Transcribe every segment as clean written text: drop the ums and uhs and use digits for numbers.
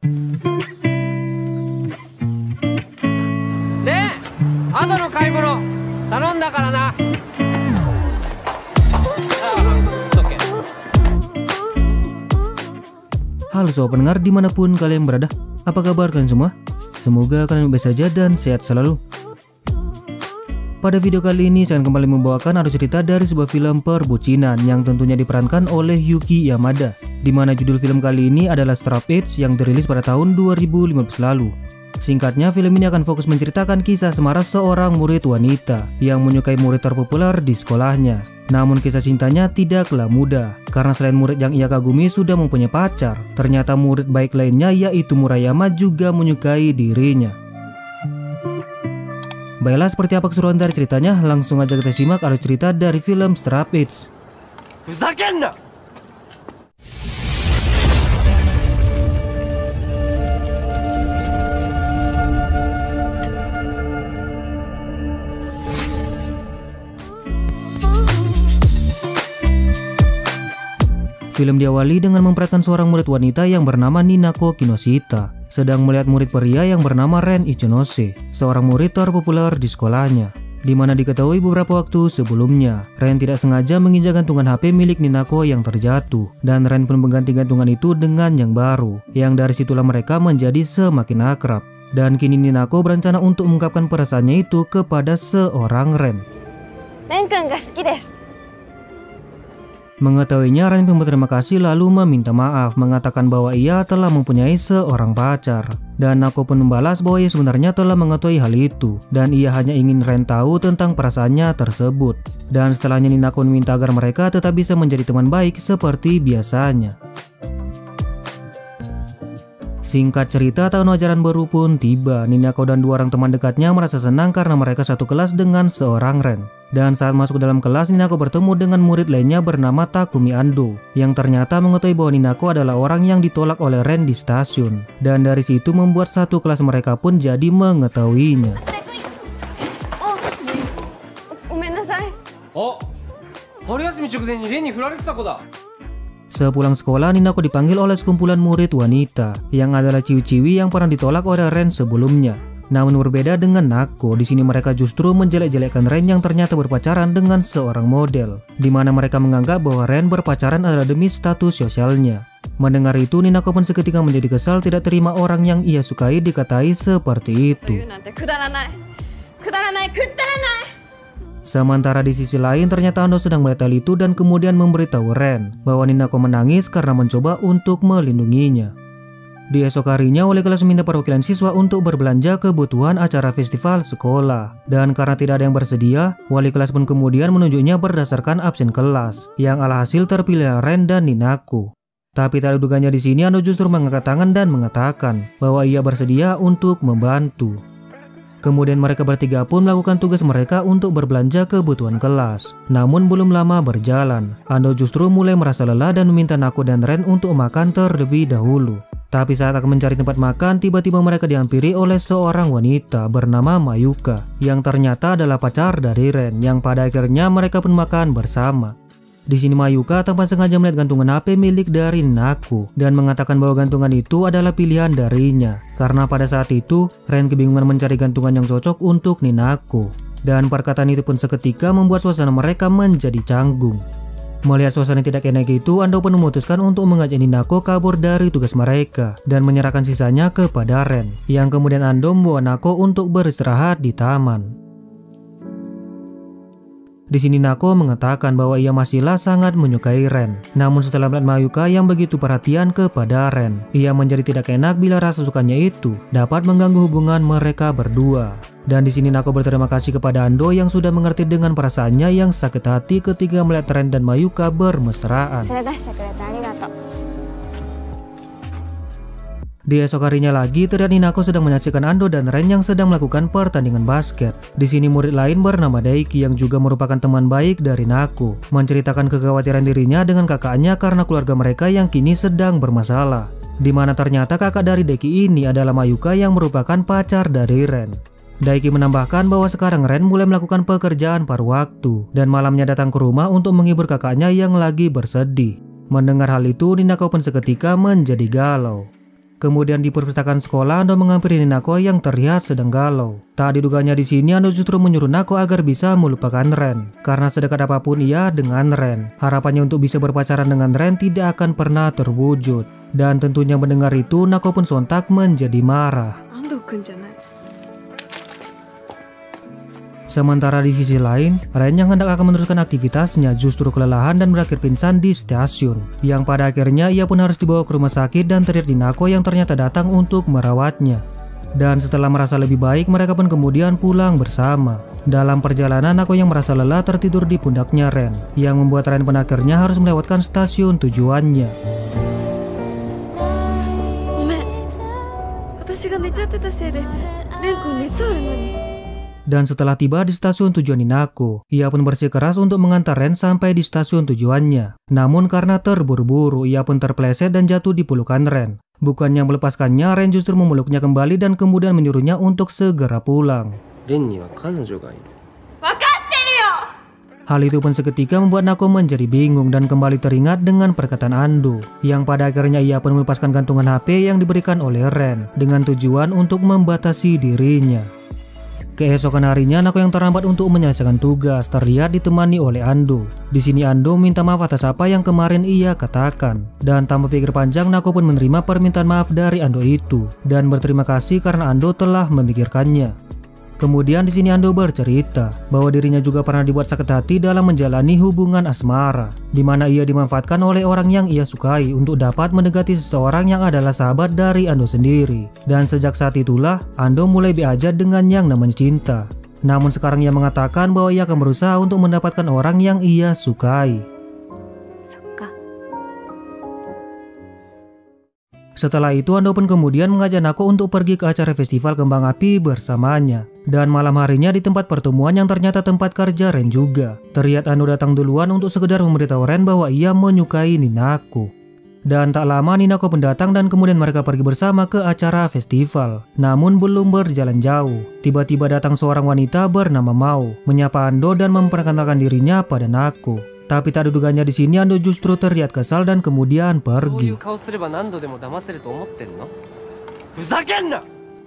Halo sobat pendengar dimanapun kalian berada, apa kabar kalian semua? Semoga kalian baik saja dan sehat selalu. Pada video kali ini saya akan kembali membawakan alur cerita dari sebuah film perbucinan yang tentunya diperankan oleh Yuki Yamada, di mana judul film kali ini adalah Strap Age yang dirilis pada tahun 2015 lalu. Singkatnya, film ini akan fokus menceritakan kisah semaras seorang murid wanita yang menyukai murid terpopuler di sekolahnya. Namun kisah cintanya tidaklah mudah, karena selain murid yang ia kagumi sudah mempunyai pacar, ternyata murid baik lainnya yaitu Murayama juga menyukai dirinya. Baiklah, seperti apa keseruan dari ceritanya? Langsung aja kita simak alur cerita dari film Strap Age. Film diawali dengan memperlihatkan seorang murid wanita yang bernama Ninako Kinoshita sedang melihat murid pria yang bernama Ren Ichinose, seorang murid terpopuler di sekolahnya. Di mana diketahui beberapa waktu sebelumnya, Ren tidak sengaja menginjak gantungan HP milik Ninako yang terjatuh, dan Ren pun mengganti gantungan itu dengan yang baru, yang dari situlah mereka menjadi semakin akrab. Dan kini Ninako berencana untuk mengungkapkan perasaannya itu kepada seorang Ren. Ren-kun ga suki desu. Mengetahuinya, Ren pun berterima kasih lalu meminta maaf, mengatakan bahwa ia telah mempunyai seorang pacar. Dan Nako pun membalas bahwa ia sebenarnya telah mengetahui hal itu, dan ia hanya ingin Ren tahu tentang perasaannya tersebut. Dan setelahnya Ninako meminta agar mereka tetap bisa menjadi teman baik seperti biasanya. Singkat cerita, tahun ajaran baru pun tiba. Ninako dan dua orang teman dekatnya merasa senang karena mereka satu kelas dengan seorang Ren. Dan saat masuk ke dalam kelas, Ninako bertemu dengan murid lainnya bernama Takumi Ando, yang ternyata mengetahui bahwa Ninako adalah orang yang ditolak oleh Ren di stasiun. Dan dari situ membuat satu kelas mereka pun jadi mengetahuinya. Sepulang sekolah, Ninako dipanggil oleh sekumpulan murid wanita yang adalah ciwi-ciwi yang pernah ditolak oleh Ren sebelumnya. Namun berbeda dengan Nako, di sini mereka justru menjelek-jelekkan Ren yang ternyata berpacaran dengan seorang model, di mana mereka menganggap bahwa Ren berpacaran adalah demi status sosialnya. Mendengar itu, Ninako pun seketika menjadi kesal tidak terima orang yang ia sukai dikatai seperti itu. Sementara di sisi lain, ternyata Ando sedang melihat hal itu dan kemudian memberitahu Ren bahwa Ninako menangis karena mencoba untuk melindunginya. Di esok harinya, wali kelas meminta perwakilan siswa untuk berbelanja kebutuhan acara festival sekolah. Dan karena tidak ada yang bersedia, wali kelas pun kemudian menunjuknya berdasarkan absen kelas, yang alhasil terpilih Ren dan Ninako. Tapi tak duganya di sini, Ando justru mengangkat tangan dan mengatakan bahwa ia bersedia untuk membantu. Kemudian mereka bertiga pun melakukan tugas mereka untuk berbelanja kebutuhan kelas. Namun belum lama berjalan, Ando justru mulai merasa lelah dan meminta Nako dan Ren untuk makan terlebih dahulu. Tapi saat akan mencari tempat makan, tiba-tiba mereka dihampiri oleh seorang wanita bernama Mayuka, yang ternyata adalah pacar dari Ren, yang pada akhirnya mereka pun makan bersama. Di sini Mayuka tanpa sengaja melihat gantungan HP milik dari Nako dan mengatakan bahwa gantungan itu adalah pilihan darinya, karena pada saat itu Ren kebingungan mencari gantungan yang cocok untuk Ninako. Dan perkataan itu pun seketika membuat suasana mereka menjadi canggung. Melihat suasana tidak enak itu, Ando pun memutuskan untuk mengajak Ninako kabur dari tugas mereka dan menyerahkan sisanya kepada Ren, yang kemudian Ando membawa Nako untuk beristirahat di taman. Di sini Nako mengatakan bahwa ia masihlah sangat menyukai Ren. Namun setelah melihat Mayuka yang begitu perhatian kepada Ren, ia menjadi tidak enak bila rasa sukanya itu dapat mengganggu hubungan mereka berdua. Dan di sini Nako berterima kasih kepada Ando yang sudah mengerti dengan perasaannya yang sakit hati ketika melihat Ren dan Mayuka bermesraan. Di esok harinya lagi, terlihat Ninako sedang menyaksikan Ando dan Ren yang sedang melakukan pertandingan basket. Di sini murid lain bernama Daiki yang juga merupakan teman baik dari Nako, menceritakan kekhawatiran dirinya dengan kakaknya karena keluarga mereka yang kini sedang bermasalah. Di mana ternyata kakak dari Daiki ini adalah Mayuka yang merupakan pacar dari Ren. Daiki menambahkan bahwa sekarang Ren mulai melakukan pekerjaan paruh waktu dan malamnya datang ke rumah untuk menghibur kakaknya yang lagi bersedih. Mendengar hal itu, Ninako pun seketika menjadi galau. Kemudian di perpustakaan sekolah, Ando menghampiri Ninako yang terlihat sedang galau. Tak diduganya di sini, Ando justru menyuruh Nako agar bisa melupakan Ren. Karena sedekat apapun ia dengan Ren, harapannya untuk bisa berpacaran dengan Ren tidak akan pernah terwujud. Dan tentunya mendengar itu, Nako pun sontak menjadi marah. Sementara di sisi lain, Ren yang hendak akan meneruskan aktivitasnya justru kelelahan dan berakhir pingsan di stasiun. Yang pada akhirnya ia pun harus dibawa ke rumah sakit dan teriak di Nako yang ternyata datang untuk merawatnya. Dan setelah merasa lebih baik, mereka pun kemudian pulang bersama. Dalam perjalanan, Nako yang merasa lelah tertidur di pundaknya Ren, yang membuat Ren pun akhirnya harus melewatkan stasiun tujuannya. Dan setelah tiba di stasiun tujuan Ninako, ia pun bersikeras untuk mengantar Ren sampai di stasiun tujuannya. Namun karena terburu-buru, ia pun terpeleset dan jatuh di pelukan Ren. Bukannya melepaskannya, Ren justru memeluknya kembali dan kemudian menyuruhnya untuk segera pulang. Hal itu pun seketika membuat Nako menjadi bingung dan kembali teringat dengan perkataan Ando, yang pada akhirnya ia pun melepaskan gantungan HP yang diberikan oleh Ren dengan tujuan untuk membatasi dirinya. Keesokan harinya, Nako yang terlambat untuk menyelesaikan tugas terlihat ditemani oleh Ando. Di sini Ando minta maaf atas apa yang kemarin ia katakan. Dan tanpa pikir panjang, Nako pun menerima permintaan maaf dari Ando itu dan berterima kasih karena Ando telah memikirkannya. Kemudian di sini Ando bercerita bahwa dirinya juga pernah dibuat sakit hati dalam menjalani hubungan asmara, di mana ia dimanfaatkan oleh orang yang ia sukai untuk dapat mendekati seseorang yang adalah sahabat dari Ando sendiri. Dan sejak saat itulah Ando mulai beaja dengan yang namanya cinta. Namun sekarang ia mengatakan bahwa ia akan berusaha untuk mendapatkan orang yang ia sukai. Setelah itu Ando pun kemudian mengajak Nako untuk pergi ke acara festival kembang api bersamanya. Dan malam harinya di tempat pertemuan yang ternyata tempat kerja Ren juga. Terlihat Ando datang duluan untuk sekedar memberitahu Ren bahwa ia menyukai Ninako. Dan tak lama Ninako pun datang dan kemudian mereka pergi bersama ke acara festival. Namun belum berjalan jauh, tiba-tiba datang seorang wanita bernama Mao, menyapa Ando dan memperkenalkan dirinya pada Nako. Tapi tak diduganya di sini Ando justru terlihat kesal dan kemudian pergi.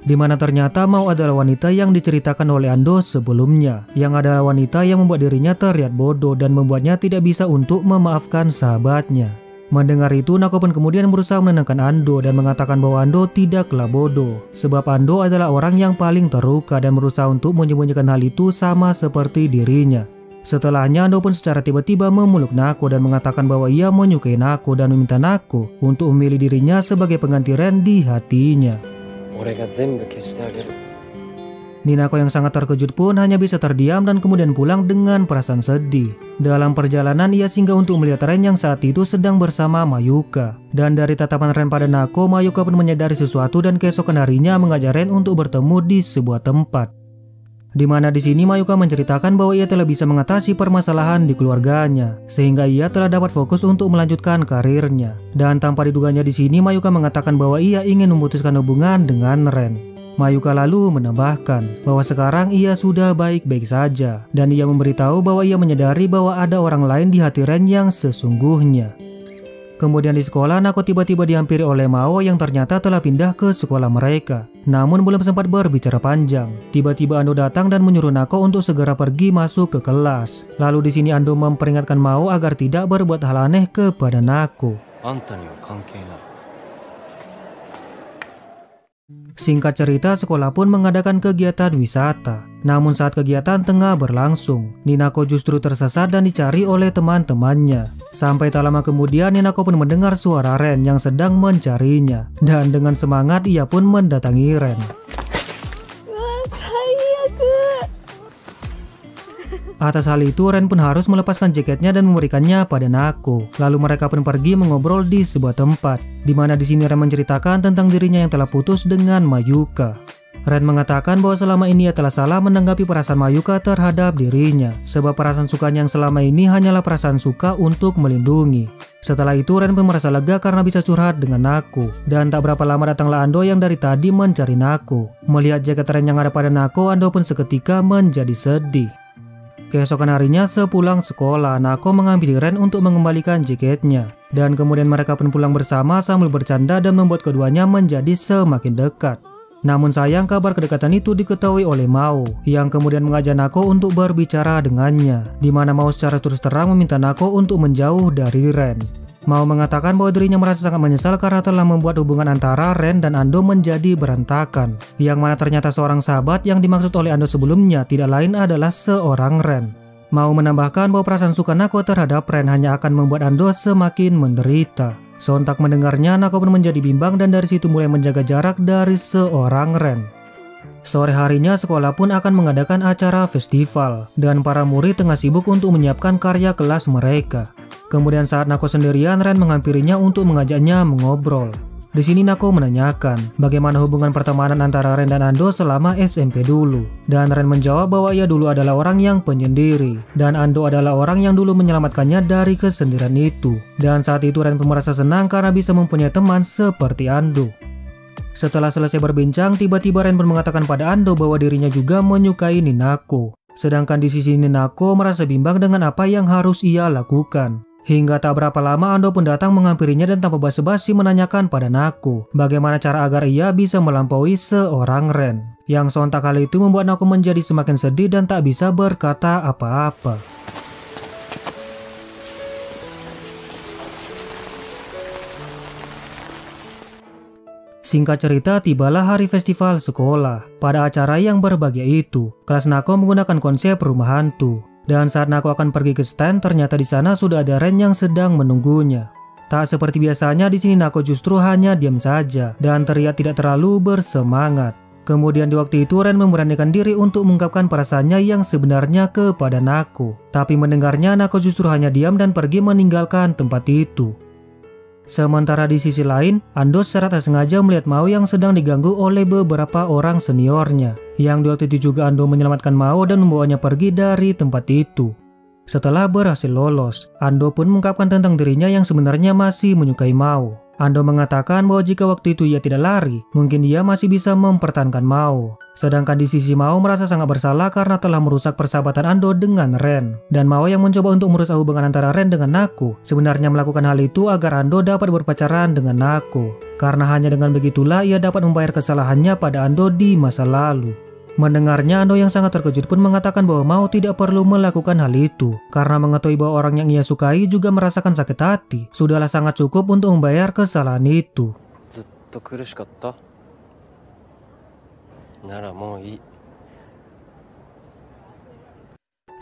Di mana ternyata Mao adalah wanita yang diceritakan oleh Ando sebelumnya, yang adalah wanita yang membuat dirinya terlihat bodoh dan membuatnya tidak bisa untuk memaafkan sahabatnya. Mendengar itu, Nako pun kemudian berusaha menenangkan Ando dan mengatakan bahwa Ando tidaklah bodoh, sebab Ando adalah orang yang paling terluka dan berusaha untuk menyembunyikan hal itu sama seperti dirinya. Setelahnya Ando pun secara tiba-tiba memeluk Nako dan mengatakan bahwa ia menyukai Nako dan meminta Nako untuk memilih dirinya sebagai pengganti Ren di hatinya. Ninako yang sangat terkejut pun hanya bisa terdiam dan kemudian pulang dengan perasaan sedih. Dalam perjalanan ia singgah untuk melihat Ren yang saat itu sedang bersama Mayuka. Dan dari tatapan Ren pada Nako, Mayuka pun menyadari sesuatu dan keesokan harinya mengajak Ren untuk bertemu di sebuah tempat. Di mana di sini Mayuka menceritakan bahwa ia telah bisa mengatasi permasalahan di keluarganya, sehingga ia telah dapat fokus untuk melanjutkan karirnya. Dan tanpa diduganya di sini Mayuka mengatakan bahwa ia ingin memutuskan hubungan dengan Ren. Mayuka lalu menambahkan bahwa sekarang ia sudah baik-baik saja, dan ia memberitahu bahwa ia menyadari bahwa ada orang lain di hati Ren yang sesungguhnya. Kemudian di sekolah, Nako tiba-tiba dihampiri oleh Mao yang ternyata telah pindah ke sekolah mereka. Namun belum sempat berbicara panjang, tiba-tiba Ando datang dan menyuruh Nako untuk segera pergi masuk ke kelas. Lalu di sini Ando memperingatkan Mao agar tidak berbuat hal aneh kepada Nako. Singkat cerita, sekolah pun mengadakan kegiatan wisata. Namun saat kegiatan tengah berlangsung, Ninako justru tersesat dan dicari oleh teman-temannya. Sampai tak lama kemudian Ninako pun mendengar suara Ren yang sedang mencarinya. Dan dengan semangat ia pun mendatangi Ren. Atas hal itu Ren pun harus melepaskan jaketnya dan memberikannya pada Nako. Lalu mereka pun pergi mengobrol di sebuah tempat, di mana di sini Ren menceritakan tentang dirinya yang telah putus dengan Mayuka. Ren mengatakan bahwa selama ini ia telah salah menanggapi perasaan Mayuka terhadap dirinya, sebab perasaan sukanya yang selama ini hanyalah perasaan suka untuk melindungi. Setelah itu Ren pun merasa lega karena bisa curhat dengan Nako. Dan tak berapa lama datanglah Ando yang dari tadi mencari Nako. Melihat jaket Ren yang ada pada Nako, Ando pun seketika menjadi sedih. Keesokan harinya sepulang sekolah, Nako menghampiri Ren untuk mengembalikan jaketnya. Dan kemudian mereka pun pulang bersama sambil bercanda dan membuat keduanya menjadi semakin dekat. Namun sayang kabar kedekatan itu diketahui oleh Mao, yang kemudian mengajak Nako untuk berbicara dengannya, di mana Mao secara terus terang meminta Nako untuk menjauh dari Ren. Mao mengatakan bahwa dirinya merasa sangat menyesal karena telah membuat hubungan antara Ren dan Ando menjadi berantakan, yang mana ternyata seorang sahabat yang dimaksud oleh Ando sebelumnya tidak lain adalah seorang Ren. Mao menambahkan bahwa perasaan suka Nako terhadap Ren hanya akan membuat Ando semakin menderita. Sontak mendengarnya, Nako pun menjadi bimbang dan dari situ mulai menjaga jarak dari seorang Ren. Sore harinya sekolah pun akan mengadakan acara festival, dan para murid tengah sibuk untuk menyiapkan karya kelas mereka. Kemudian saat Nako sendirian, Ren menghampirinya untuk mengajaknya mengobrol. Di sini Nako menanyakan bagaimana hubungan pertemanan antara Ren dan Ando selama SMP dulu. Dan Ren menjawab bahwa ia dulu adalah orang yang penyendiri, dan Ando adalah orang yang dulu menyelamatkannya dari kesendirian itu. Dan saat itu Ren pun merasa senang karena bisa mempunyai teman seperti Ando. Setelah selesai berbincang, tiba-tiba Ren pun mengatakan pada Ando bahwa dirinya juga menyukai Ninako. Sedangkan di sisi Ninako merasa bimbang dengan apa yang harus ia lakukan. Hingga tak berapa lama Ando pun datang menghampirinya dan tanpa basa-basi menanyakan pada Nako bagaimana cara agar ia bisa melampaui seorang Ren. Yang sontak hal itu membuat Nako menjadi semakin sedih dan tak bisa berkata apa-apa. Singkat cerita, tibalah hari festival sekolah. Pada acara yang berbahagia itu, kelas Nako menggunakan konsep rumah hantu. Dan saat Nako akan pergi ke stand, ternyata di sana sudah ada Ren yang sedang menunggunya. Tak seperti biasanya, di sini Nako justru hanya diam saja dan terlihat tidak terlalu bersemangat. Kemudian di waktu itu Ren memberanikan diri untuk mengungkapkan perasaannya yang sebenarnya kepada Nako. Tapi mendengarnya, Nako justru hanya diam dan pergi meninggalkan tempat itu. Sementara di sisi lain, Ando secara tak sengaja melihat Mao yang sedang diganggu oleh beberapa orang seniornya. Yang di waktu itu juga Ando menyelamatkan Mao dan membawanya pergi dari tempat itu. Setelah berhasil lolos, Ando pun mengungkapkan tentang dirinya yang sebenarnya masih menyukai Mao. Ando mengatakan bahwa jika waktu itu ia tidak lari, mungkin dia masih bisa mempertahankan Mao. Sedangkan di sisi Mao merasa sangat bersalah karena telah merusak persahabatan Ando dengan Ren. Dan Mao yang mencoba untuk merusak hubungan antara Ren dengan Nako sebenarnya melakukan hal itu agar Ando dapat berpacaran dengan Nako. Karena hanya dengan begitulah ia dapat membayar kesalahannya pada Ando di masa lalu. Mendengarnya, Ando yang sangat terkejut pun mengatakan bahwa Mao tidak perlu melakukan hal itu. Karena mengetahui bahwa orang yang ia sukai juga merasakan sakit hati, sudahlah sangat cukup untuk membayar kesalahan itu.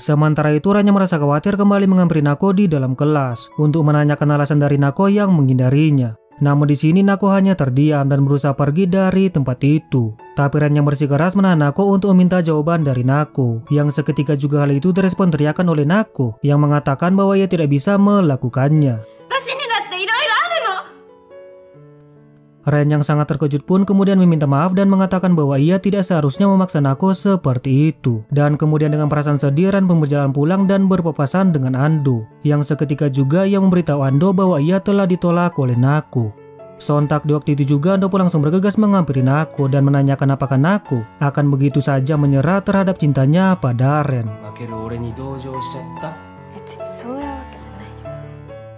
Sementara itu Ren merasa khawatir kembali menghampiri Nako di dalam kelas untuk menanyakan alasan dari Nako yang menghindarinya. Namun di sini Nako hanya terdiam dan berusaha pergi dari tempat itu. Tapi Ren yang bersikeras menahan Nako untuk meminta jawaban dari Nako. Yang seketika juga hal itu direspon teriakan oleh Nako yang mengatakan bahwa ia tidak bisa melakukannya. Ren yang sangat terkejut pun kemudian meminta maaf dan mengatakan bahwa ia tidak seharusnya memaksa Nako seperti itu. Dan kemudian dengan perasaan sedih Ren pun berjalan pulang dan berpapasan dengan Ando. Yang seketika juga ia memberitahu Ando bahwa ia telah ditolak oleh Nako. Sontak di waktu itu juga Ando pun langsung bergegas menghampiri Nako dan menanyakan apakah Nako akan begitu saja menyerah terhadap cintanya pada Ren.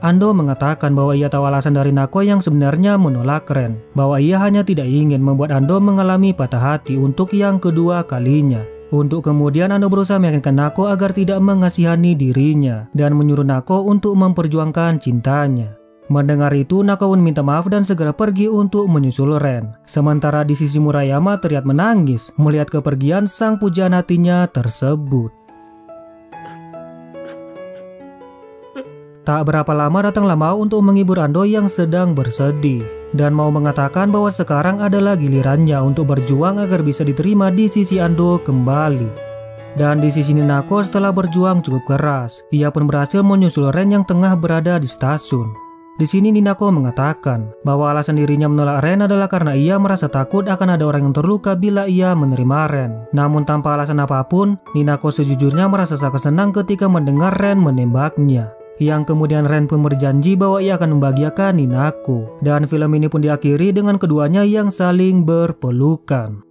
Ando mengatakan bahwa ia tahu alasan dari Nako yang sebenarnya menolak Ren, bahwa ia hanya tidak ingin membuat Ando mengalami patah hati untuk yang kedua kalinya. Untuk kemudian Ando berusaha meyakinkan Nako agar tidak mengasihani dirinya dan menyuruh Nako untuk memperjuangkan cintanya. Mendengar itu, Nako pun minta maaf dan segera pergi untuk menyusul Ren. Sementara di sisi Murayama terlihat menangis melihat kepergian sang pujaan hatinya tersebut. Tak berapa lama datanglah Mao untuk menghibur Ando yang sedang bersedih. Dan Mao mengatakan bahwa sekarang adalah gilirannya untuk berjuang agar bisa diterima di sisi Ando kembali. Dan di sisi Ninako setelah berjuang cukup keras, ia pun berhasil menyusul Ren yang tengah berada di stasiun. Di sini Ninako mengatakan bahwa alasan dirinya menolak Ren adalah karena ia merasa takut akan ada orang yang terluka bila ia menerima Ren. Namun tanpa alasan apapun, Ninako sejujurnya merasa sangat senang ketika mendengar Ren menembaknya. Yang kemudian Ren pun berjanji bahwa ia akan membahagiakan Ninako. Dan film ini pun diakhiri dengan keduanya yang saling berpelukan.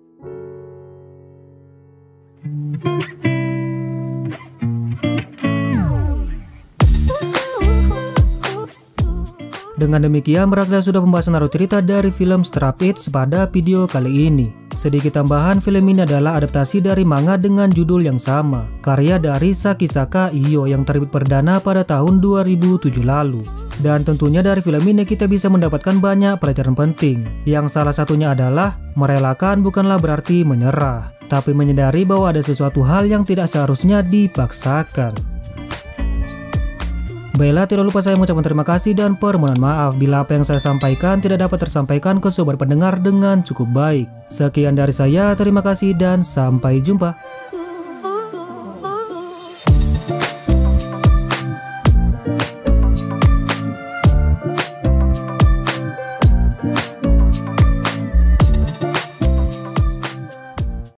Dengan demikian berakhir sudah pembahasan alur cerita dari film Strap It pada video kali ini. Sedikit tambahan, film ini adalah adaptasi dari manga dengan judul yang sama, karya dari Sakisaka Iyo yang terbit perdana pada tahun 2007 lalu. Dan tentunya dari film ini kita bisa mendapatkan banyak pelajaran penting, yang salah satunya adalah merelakan bukanlah berarti menyerah, tapi menyadari bahwa ada sesuatu hal yang tidak seharusnya dipaksakan. Baiklah, tidak lupa saya mengucapkan terima kasih dan permohonan maaf bila apa yang saya sampaikan tidak dapat tersampaikan ke sobat pendengar dengan cukup baik. Sekian dari saya, terima kasih dan sampai jumpa.